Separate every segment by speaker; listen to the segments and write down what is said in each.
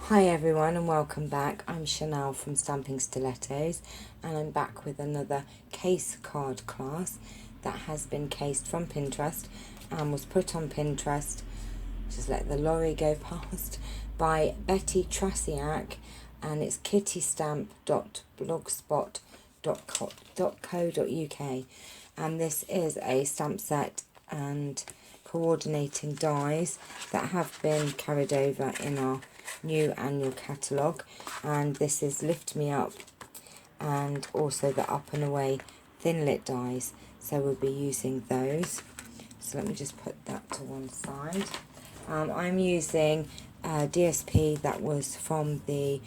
Speaker 1: Hi everyone and welcome back. I'm Chanel from Stamping Stilettos and I'm back with another case card class that has been cased from Pinterest and was put on Pinterest, just let the lorry go past, by Betty Trasiak, and it's kittystamp.blogspot.co.uk, and this is a stamp set and coordinating dies that have been carried over in our new annual catalogue, and this is Lift Me Up and also the Up and Away thin lit dies, so we'll be using those. So let me just put that to one side. I'm using DSP that was from the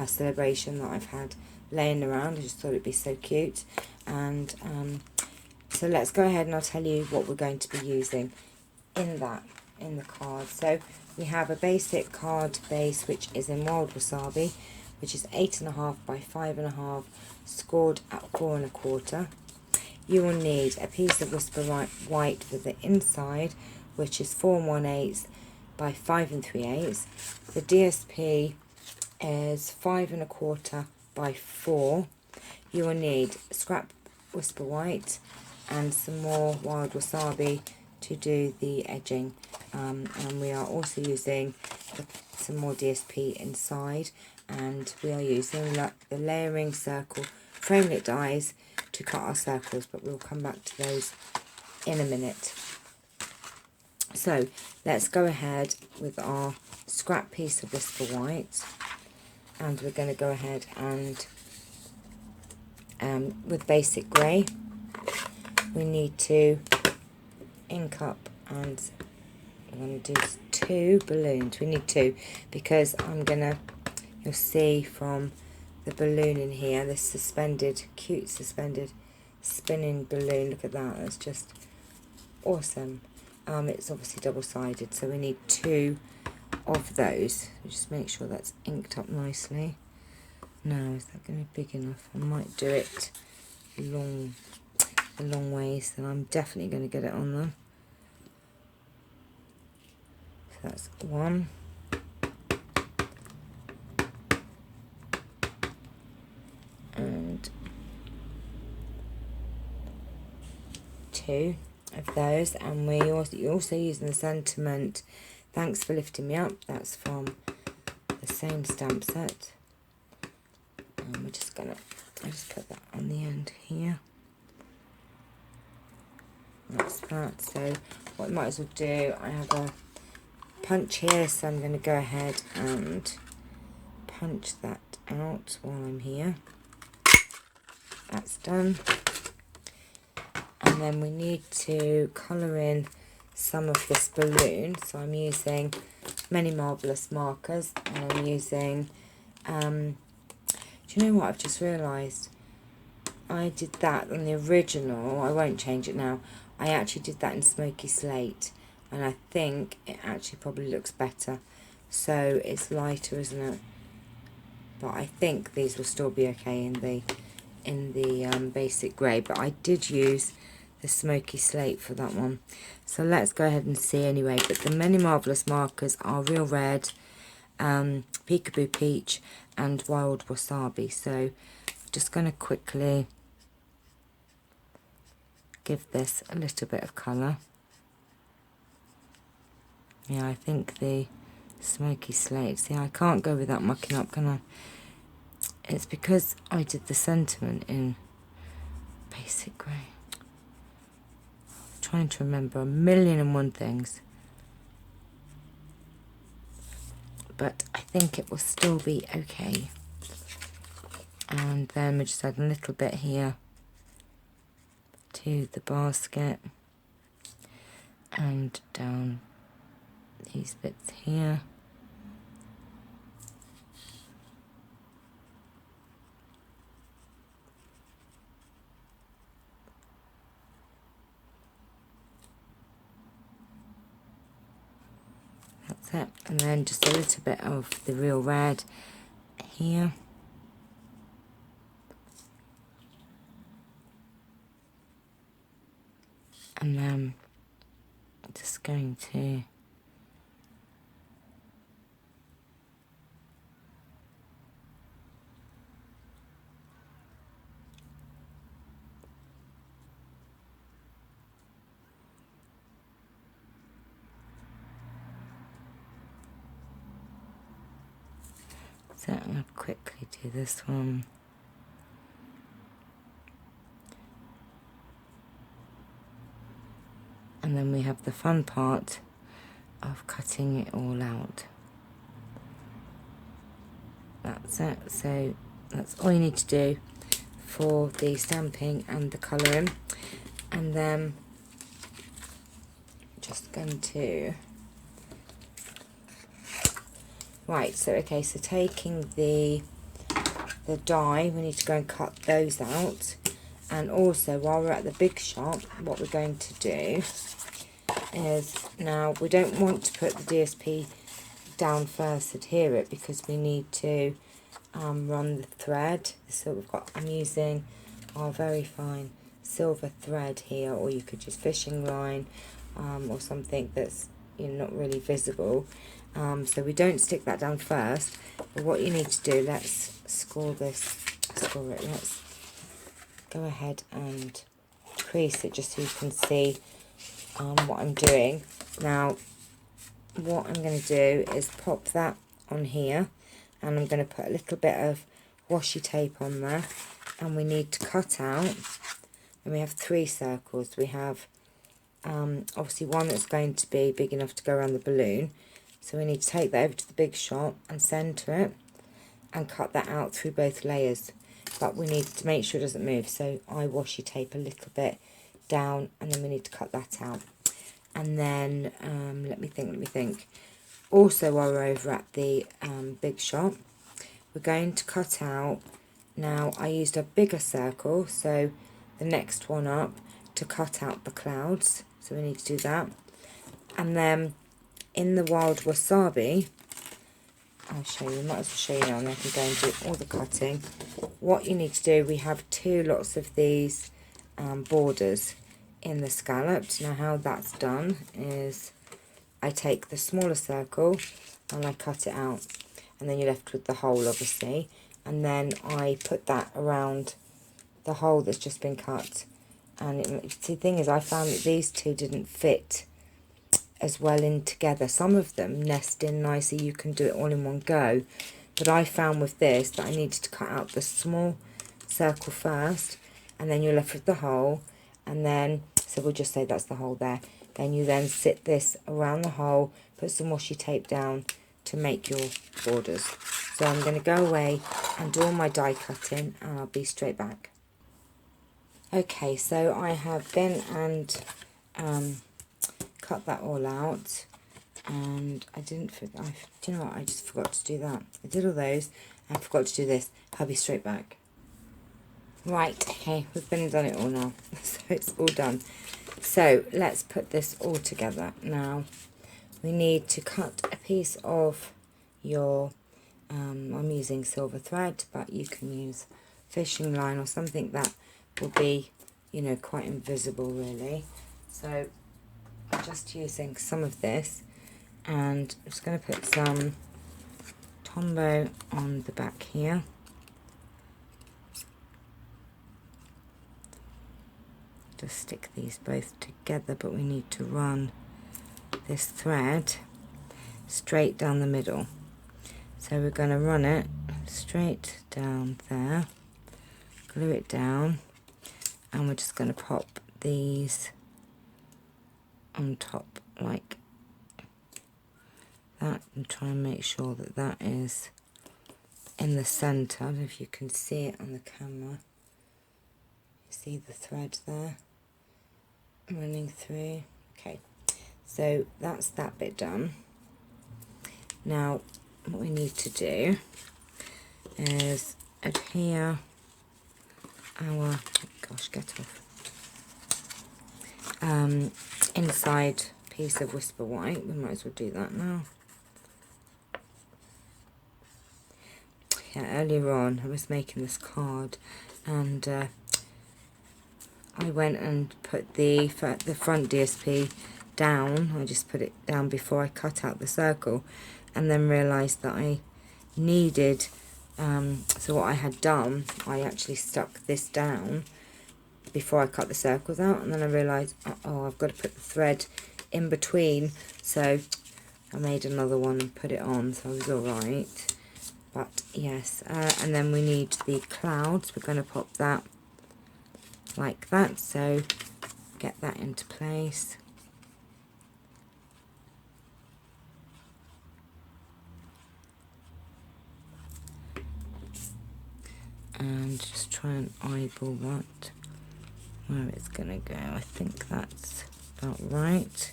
Speaker 1: celebration that I've had laying around. I just thought it'd be so cute, and so let's go ahead and I'll tell you what we're going to be using in the card. So we have a basic card base which is in Wild Wasabi, which is 8.5 by 5.5, scored at 4 1/4. You will need a piece of Whisper White for the inside, which is 4 1/8 by 5 3/8. The DSP is 5 1/4 by 4. You will need scrap Whisper White and some more Wild Wasabi to do the edging, and we are also using some more DSP inside, and we are using the layering circle framelit dies to cut our circles, but we'll come back to those in a minute. So let's go ahead with our scrap piece of Whisper White, and we're going to go ahead and with basic grey we need to ink up, and I'm going to do 2 balloons. We need 2 because you'll see from the balloon in here, this suspended, cute suspended spinning balloon. Look at that, that's just awesome. It's obviously double-sided, so we need 2 of those. Just make sure that's inked up nicely. Now, is that going to be big enough? I might do it a long ways, then I'm definitely going to get it on them. So that's 1. And 2 of those, and you're also using the sentiment, thanks for lifting me up. That's from the same stamp set. And I just put that on the end here. That's that. So what I might as well do, I have a punch here, so I'm going to go ahead and punch that out while I'm here. That's done. And then we need to colour in some of this balloon, so I'm using Many Marvellous markers, and I'm using do you know what I've just realised? I did that on the original, I won't change it now. I actually did that in Smoky Slate, and I think it actually probably looks better. So it's lighter, isn't it? But I think these will still be okay in the basic grey. But I did use the Smoky Slate for that one. So let's go ahead and see anyway. But the Many Marvellous markers are Real Red, Peekaboo Peach, and Wild Wasabi. So I'm just going to quickly give this a little bit of colour. Yeah, I think the Smoky Slate, see, I can't go without mucking up, can I? It's because I did the sentiment in basic grey. I'm trying to remember 1,000,001 things, but I think it will still be okay. And then we just add a little bit here to the basket, and down these bits here. That's it. And then just a little bit of the Real Red here. And then just going to So I'm going to quickly do this one. And then we have the fun part of cutting it all out. That's it. So that's all you need to do for the stamping and the colouring. And then just going to... Right, so okay, so taking the die, we need to go and cut those out. And also, while we're at the big shop, what we're going to do is, now we don't want to put the DSP down first, adhere it, because we need to run the thread. So I'm using our very fine silver thread here, or you could use fishing line or something that's not really visible. So we don't stick that down first, but what you need to do, let's score it, let's go ahead and crease it just so you can see what I'm doing. Now what I'm going to do is pop that on here, and I'm going to put a little bit of washi tape on there, and we need to cut out, and we have 3 circles. We have obviously one that's going to be big enough to go around the balloon, so we need to take that over to the big shop and centre it and cut that out through both layers, but we need to make sure it doesn't move, so I washi tape a little bit down, and then we need to cut that out. And then let me think, also while we're over at the big shop, we're going to cut out, now I used a bigger circle, so the next one up, to cut out the clouds, so we need to do that. And then in the wild wasabi, I'll show you, might as well show you now, and I can go and do all the cutting. What you need to do, we have 2 lots of these borders in the scalloped. Now how that's done is I take the smaller circle and I cut it out, and then you're left with the hole obviously, and then I put that around the hole that's just been cut. And the thing is, I found that these 2 didn't fit as well in together. Some of them nest in nicely, you can do it all in one go, but I found with this that I needed to cut out the small circle first, and then you're left with the hole, and then, so we'll just say that's the hole there, then you then sit this around the hole, put some washi tape down to make your borders. So I'm going to go away and do all my die cutting, and I'll be straight back. Okay, so I have been and cut that all out, and I didn't forget, do you know what, I just forgot to do that. I did all those and forgot to do this. I'll be straight back. Right, okay, we've been and done it all now, so it's all done. So let's put this all together. Now we need to cut a piece of your, I'm using silver thread, but you can use fishing line or something that will be, quite invisible really. So I'm just using some of this, and I'm just going to put some Tombow on the back here. Just stick these both together, but we need to run this thread straight down the middle. So we're going to run it straight down there, glue it down, and we're just going to pop these on top like that, and try and make sure that that is in the centre. I don't know if you can see it on the camera. See the thread there running through. Okay, so that's that bit done. Now what we need to do is adhere our, gosh, get off, inside piece of Whisper White. We might as well do that now. Yeah, earlier on I was making this card, and I went and put the front DSP down. I just put it down before I cut out the circle, and then realised that I needed, so what I had done, I actually stuck this down before I cut the circles out, and then I realised, oh, I've got to put the thread in between, so I made another one and put it on, so I was alright. But yes, and then we need the clouds. We're going to pop that like that, so get that into place. And just try and eyeball that, where it's going to go. I think that's about right,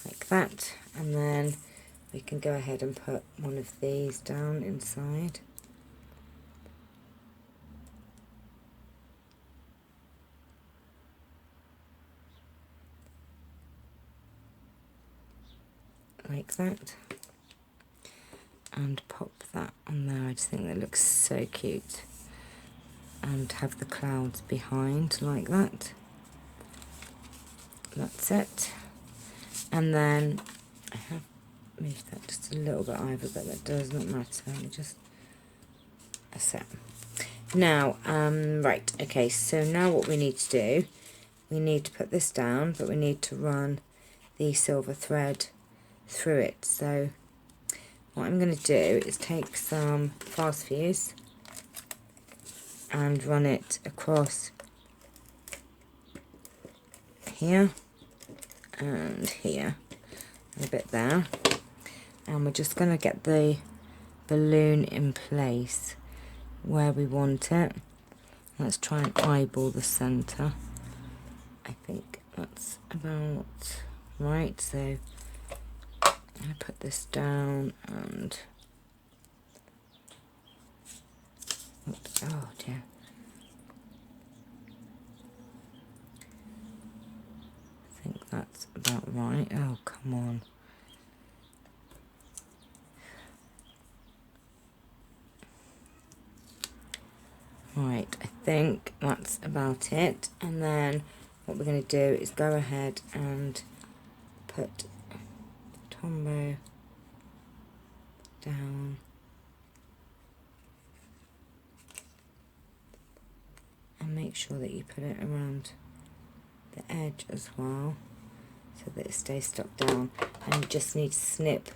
Speaker 1: like that. And then we can go ahead and put one of these down inside. Like that. And pop that on there. I just think that looks so cute. And have the clouds behind like that. That's it. And then I have moved that just a little bit over, but that does not matter. Let me just set. Now, right, okay, so now what we need to do, we need to put this down, but we need to run the silver thread through it. So what I'm going to do is take some fast fuse and run it across here and here, and a bit there, and we're just going to get the balloon in place where we want it. Let's try and eyeball the center. I think that's about right, so I'm going to put this down and oops, oh dear. I think that's about right. Oh, come on. Right, I think that's about it. And then what we're going to do is go ahead and put Tombow down. And make sure that you put it around the edge as well, so that it stays stuck down. And you just need to snip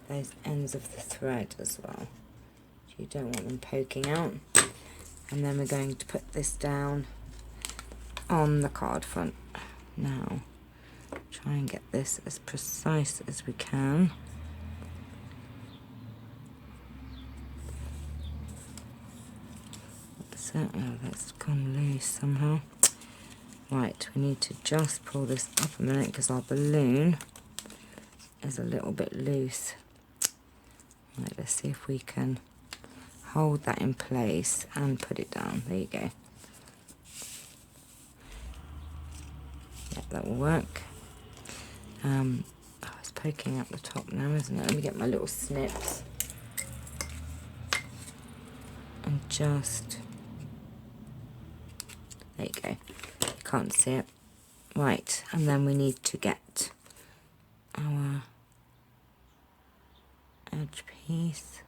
Speaker 1: those ends of the thread as well. You don't want them poking out. And then we're going to put this down on the card front. Now, try and get this as precise as we can. What's that? Oh, that's gone loose somehow. Right, we need to just pull this up a minute because our balloon is a little bit loose. Right, let's see if we can hold that in place and put it down. There you go. Yeah, that will work. Oh, it's poking out the top now, isn't it? Let me get my little snips and just, there you go. You can't see it. Right, and then we need to get our edge piece.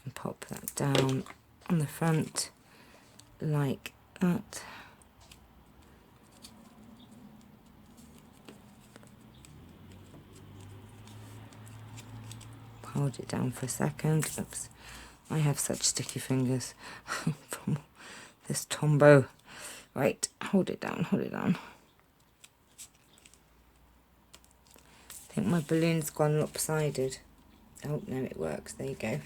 Speaker 1: And pop that down on the front like that. Hold it down for a second. Oops, I have such sticky fingers from this Tombow. Right, hold it down, hold it down. I think my balloon's gone lopsided. Oh no, it works, there you go.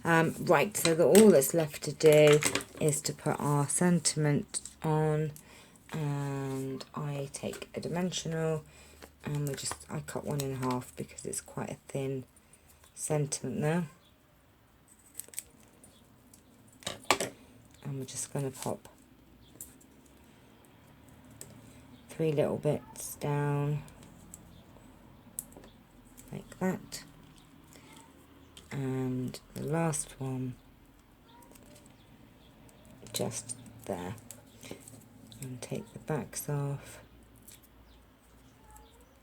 Speaker 1: Right, so all that's left to do is to put our sentiment on, and I take a dimensional and I cut one in half because it's quite a thin sentiment there. And we're just going to pop 3 little bits down like that. And the last one just there, and take the backs off.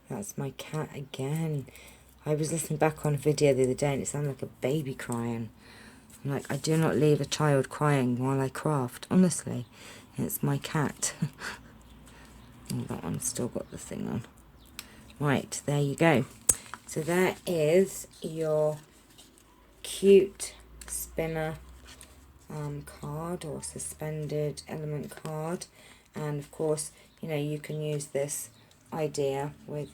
Speaker 1: That's my cat again. I was listening back on a video the other day and it sounded like a baby crying. I'm like, I do not leave a child crying while I craft. Honestly, it's my cat. Oh, that one's still got the thing on. Right, there you go. So there is your cute spinner card, or suspended element card. And of course, you know, you can use this idea with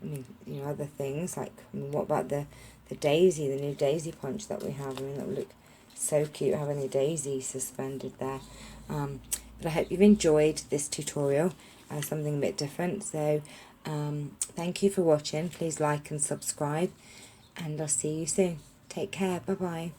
Speaker 1: you know, other things like, I mean, what about the daisy, the new daisy punch that we have? I mean, that would look so cute having a daisy suspended there. But I hope you've enjoyed this tutorial, something a bit different. So thank you for watching. Please like and subscribe, and I'll see you soon. Take care. Bye bye.